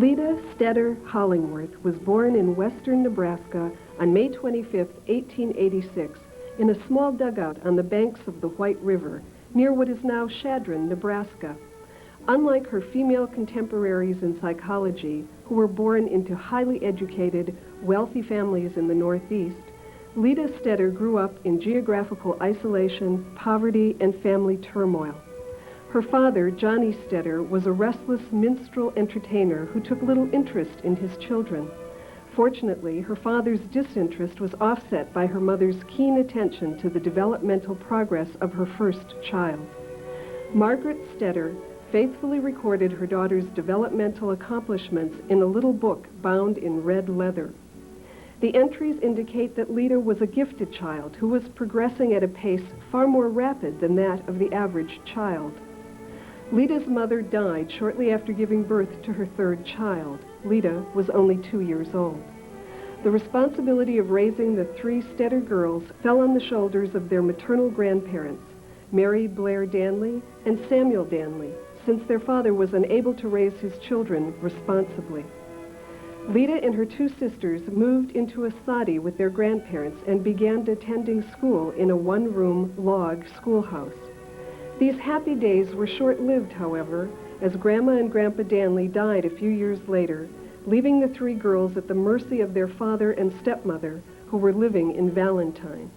Leta Stetter Hollingworth was born in western Nebraska on May 25, 1886, in a small dugout on the banks of the White River, near what is now Chadron, Nebraska. Unlike her female contemporaries in psychology, who were born into highly educated, wealthy families in the Northeast, Leta Stetter grew up in geographical isolation, poverty, and family turmoil. Her father, Johnny Stetter, was a restless minstrel entertainer who took little interest in his children. Fortunately, her father's disinterest was offset by her mother's keen attention to the developmental progress of her first child. Margaret Stetter faithfully recorded her daughter's developmental accomplishments in a little book bound in red leather. The entries indicate that Leta was a gifted child who was progressing at a pace far more rapid than that of the average child. Leta's mother died shortly after giving birth to her third child. Leta was only 2 years old. The responsibility of raising the three Stetter girls fell on the shoulders of their maternal grandparents, Mary Blair Danley and Samuel Danley, since their father was unable to raise his children responsibly. Leta and her two sisters moved into a soddy with their grandparents and began attending school in a one-room log schoolhouse. These happy days were short-lived, however, as Grandma and Grandpa Danley died a few years later, leaving the three girls at the mercy of their father and stepmother, who were living in Valentine.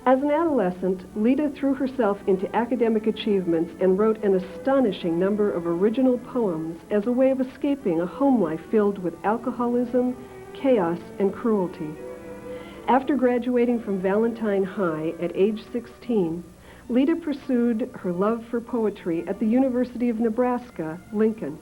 As an adolescent, Leta threw herself into academic achievements and wrote an astonishing number of original poems as a way of escaping a home life filled with alcoholism, chaos, and cruelty. After graduating from Valentine High at age 16, Leta pursued her love for poetry at the University of Nebraska, Lincoln,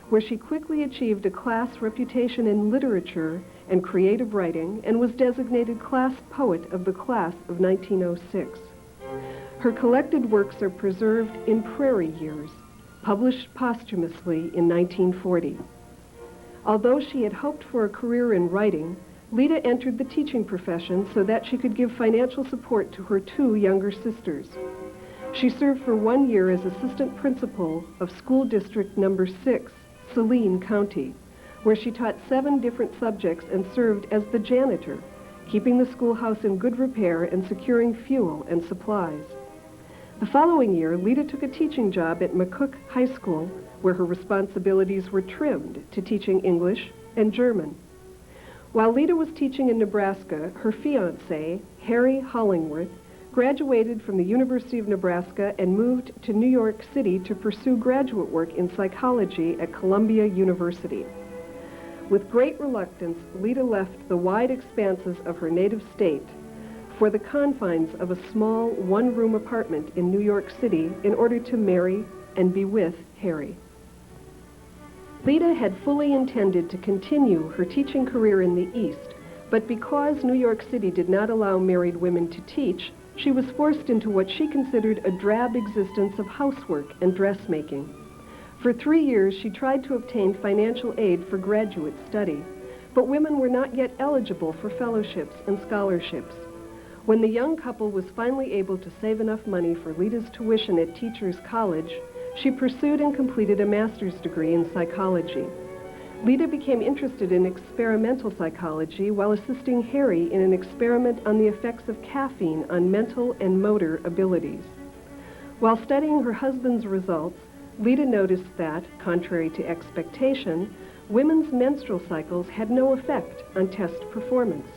where she quickly achieved a class reputation in literature and creative writing and was designated class poet of the class of 1906. Her collected works are preserved in Prairie Years, published posthumously in 1940. Although she had hoped for a career in writing, Leta entered the teaching profession so that she could give financial support to her two younger sisters. She served for 1 year as assistant principal of School District Number 6, Saline County, where she taught 7 different subjects and served as the janitor, keeping the schoolhouse in good repair and securing fuel and supplies. The following year, Leta took a teaching job at McCook High School, where her responsibilities were trimmed to teaching English and German. While Leta was teaching in Nebraska, her fiancé, Harry Hollingworth, graduated from the University of Nebraska and moved to New York City to pursue graduate work in psychology at Columbia University. With great reluctance, Leta left the wide expanses of her native state for the confines of a small one-room apartment in New York City in order to marry and be with Harry. Leta had fully intended to continue her teaching career in the East, but because New York City did not allow married women to teach, she was forced into what she considered a drab existence of housework and dressmaking. For 3 years, she tried to obtain financial aid for graduate study, but women were not yet eligible for fellowships and scholarships. When the young couple was finally able to save enough money for Leta's tuition at Teachers College, she pursued and completed a master's degree in psychology. Leta became interested in experimental psychology while assisting Harry in an experiment on the effects of caffeine on mental and motor abilities. While studying her husband's results, Leta noticed that, contrary to expectation, women's menstrual cycles had no effect on test performance.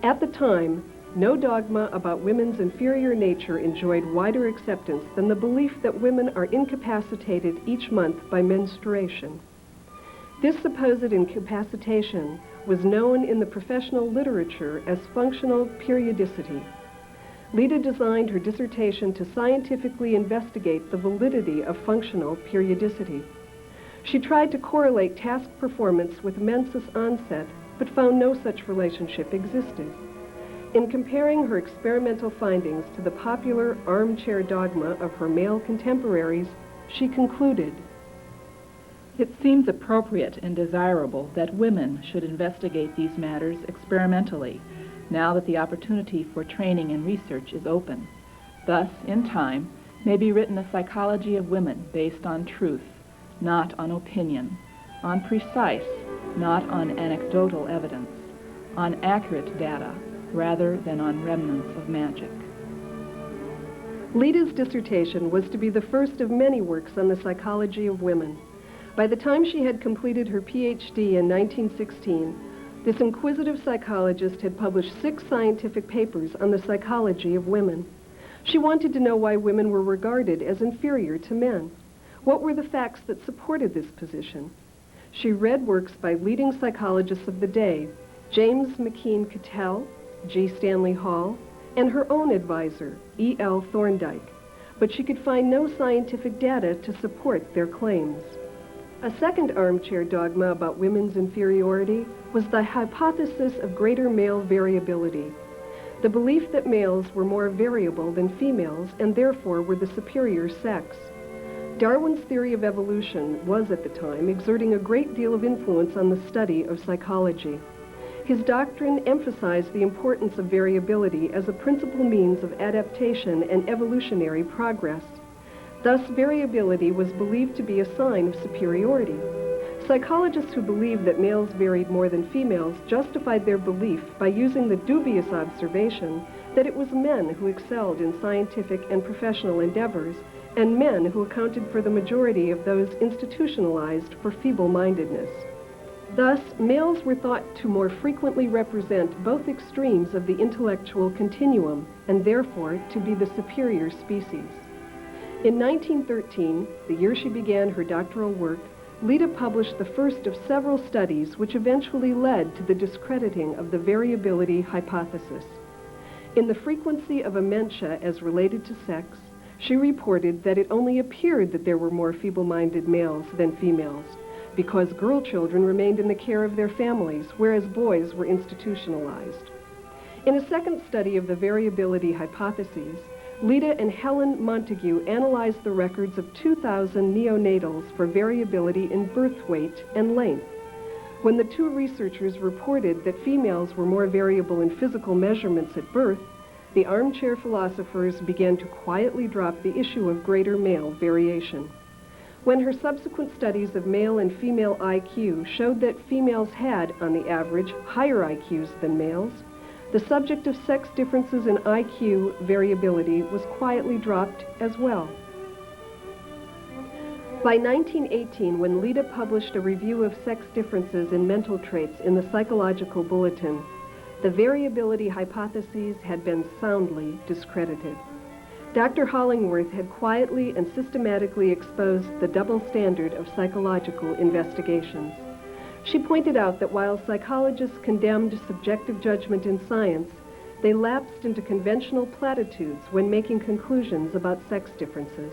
At the time, no dogma about women's inferior nature enjoyed wider acceptance than the belief that women are incapacitated each month by menstruation. This supposed incapacitation was known in the professional literature as functional periodicity. Leta designed her dissertation to scientifically investigate the validity of functional periodicity. She tried to correlate task performance with menses onset, but found no such relationship existed. In comparing her experimental findings to the popular armchair dogma of her male contemporaries, she concluded, "It seems appropriate and desirable that women should investigate these matters experimentally, now that the opportunity for training and research is open. Thus, in time, may be written a psychology of women based on truth, not on opinion, on precise, not on anecdotal evidence, on accurate data, rather than on remnants of magic. Leta's dissertation was to be the first of many works on the psychology of women. By the time she had completed her Ph.D. in 1916, this inquisitive psychologist had published 6 scientific papers on the psychology of women. She wanted to know why women were regarded as inferior to men. What were the facts that supported this position? She read works by leading psychologists of the day, James McKean Cattell, G. Stanley Hall, and her own advisor, E. L. Thorndike, but she could find no scientific data to support their claims. A second armchair dogma about women's inferiority was the hypothesis of greater male variability, the belief that males were more variable than females and therefore were the superior sex. Darwin's theory of evolution was, at the time, exerting a great deal of influence on the study of psychology. His doctrine emphasized the importance of variability as a principal means of adaptation and evolutionary progress. Thus, variability was believed to be a sign of superiority. Psychologists who believed that males varied more than females justified their belief by using the dubious observation that it was men who excelled in scientific and professional endeavors, and men who accounted for the majority of those institutionalized for feeble-mindedness. Thus, males were thought to more frequently represent both extremes of the intellectual continuum, and therefore to be the superior species. In 1913, the year she began her doctoral work, Leta published the first of several studies which eventually led to the discrediting of the variability hypothesis. In the frequency of amentia as related to sex, she reported that it only appeared that there were more feeble-minded males than females, because girl children remained in the care of their families, whereas boys were institutionalized. In a second study of the variability hypotheses, Leta and Helen Montague analyzed the records of 2,000 neonatals for variability in birth weight and length. When the two researchers reported that females were more variable in physical measurements at birth, the armchair philosophers began to quietly drop the issue of greater male variation. When her subsequent studies of male and female IQ showed that females had, on the average, higher IQs than males, the subject of sex differences in IQ variability was quietly dropped as well. By 1918, when Leta published a review of sex differences in mental traits in the Psychological Bulletin, the variability hypotheses had been soundly discredited. Dr. Hollingworth had quietly and systematically exposed the double standard of psychological investigations. She pointed out that while psychologists condemned subjective judgment in science, they lapsed into conventional platitudes when making conclusions about sex differences.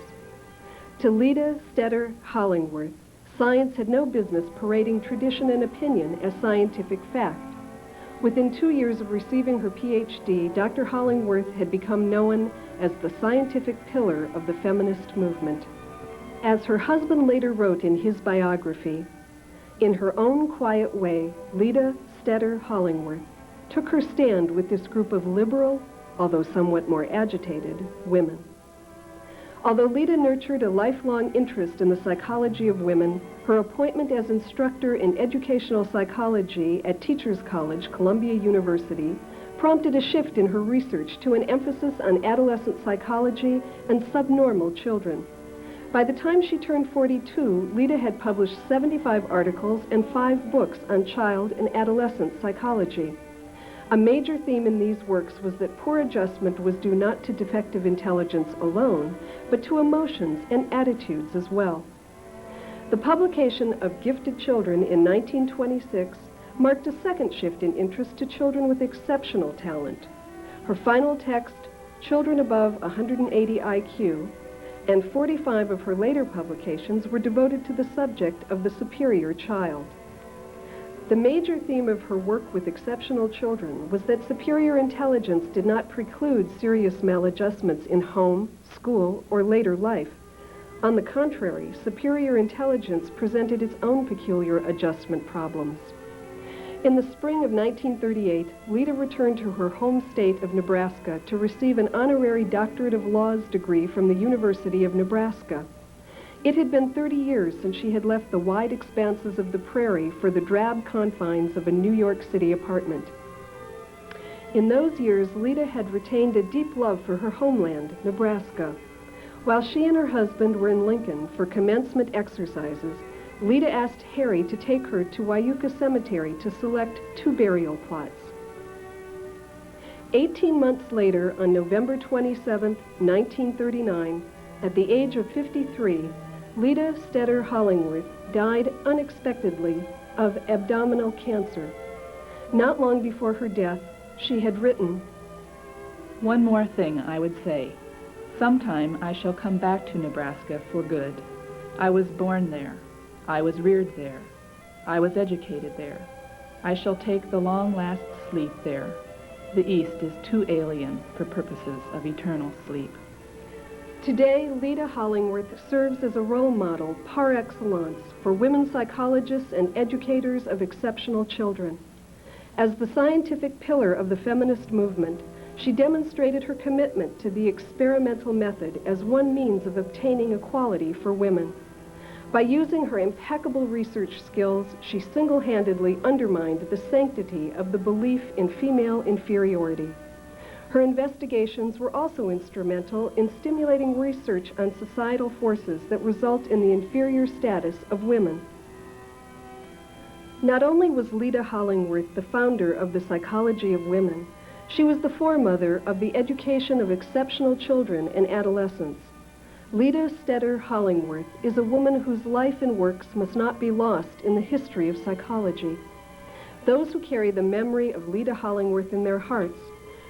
To Leta Stetter Hollingworth, science had no business parading tradition and opinion as scientific fact. Within 2 years of receiving her Ph.D., Dr. Hollingworth had become known as the scientific pillar of the feminist movement. As her husband later wrote in his biography, in her own quiet way, Leta Stetter Hollingworth took her stand with this group of liberal, although somewhat more agitated, women. Although Leta nurtured a lifelong interest in the psychology of women, her appointment as instructor in educational psychology at Teachers College, Columbia University, prompted a shift in her research to an emphasis on adolescent psychology and subnormal children. By the time she turned 42, Leta had published 75 articles and 5 books on child and adolescent psychology. A major theme in these works was that poor adjustment was due not to defective intelligence alone, but to emotions and attitudes as well. The publication of Gifted Children in 1926 marked a second shift in interest to children with exceptional talent. Her final text, Children Above 180 IQ, and 45 of her later publications were devoted to the subject of the superior child. The major theme of her work with exceptional children was that superior intelligence did not preclude serious maladjustments in home, school, or later life. On the contrary, superior intelligence presented its own peculiar adjustment problems. In the spring of 1938, Leta returned to her home state of Nebraska to receive an honorary Doctorate of Laws degree from the University of Nebraska. It had been 30 years since she had left the wide expanses of the prairie for the drab confines of a New York City apartment. In those years, Leta had retained a deep love for her homeland, Nebraska. While she and her husband were in Lincoln for commencement exercises, Leta asked Harry to take her to Wyuka Cemetery to select 2 burial plots. 18 months later, on November 27, 1939, at the age of 53, Leta Stetter Hollingworth died unexpectedly of abdominal cancer. Not long before her death, she had written, "One more thing I would say. Sometime I shall come back to Nebraska for good. I was born there. I was reared there. I was educated there. I shall take the long last sleep there. The East is too alien for purposes of eternal sleep." Today, Leta Hollingworth serves as a role model par excellence for women psychologists and educators of exceptional children. As the scientific pillar of the feminist movement, she demonstrated her commitment to the experimental method as one means of obtaining equality for women. By using her impeccable research skills, she single-handedly undermined the sanctity of the belief in female inferiority. Her investigations were also instrumental in stimulating research on societal forces that result in the inferior status of women. Not only was Leta Hollingworth the founder of the psychology of women, she was the foremother of the education of exceptional children and adolescents. Leta Stetter Hollingworth is a woman whose life and works must not be lost in the history of psychology. Those who carry the memory of Leta Hollingworth in their hearts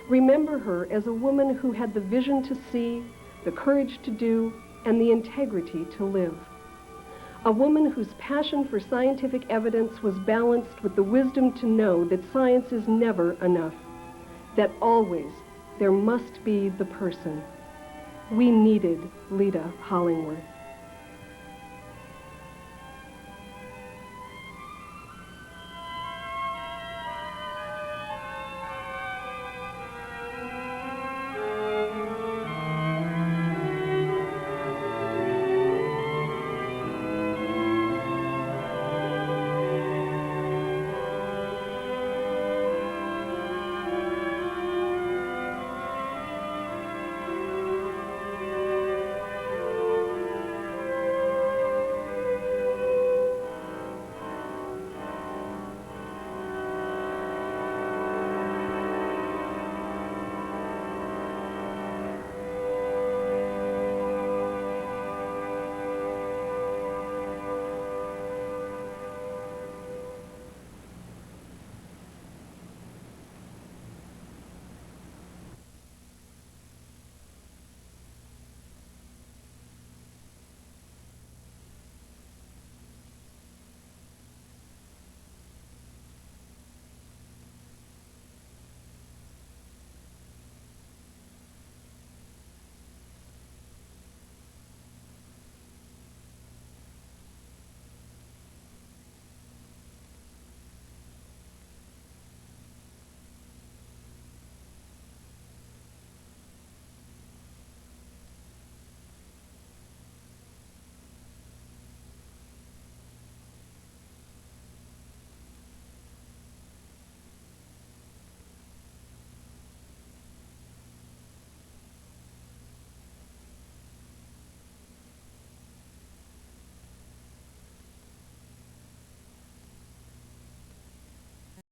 remember her as a woman who had the vision to see, the courage to do, and the integrity to live. A woman whose passion for scientific evidence was balanced with the wisdom to know that science is never enough, that always there must be the person. We needed Leta Hollingworth.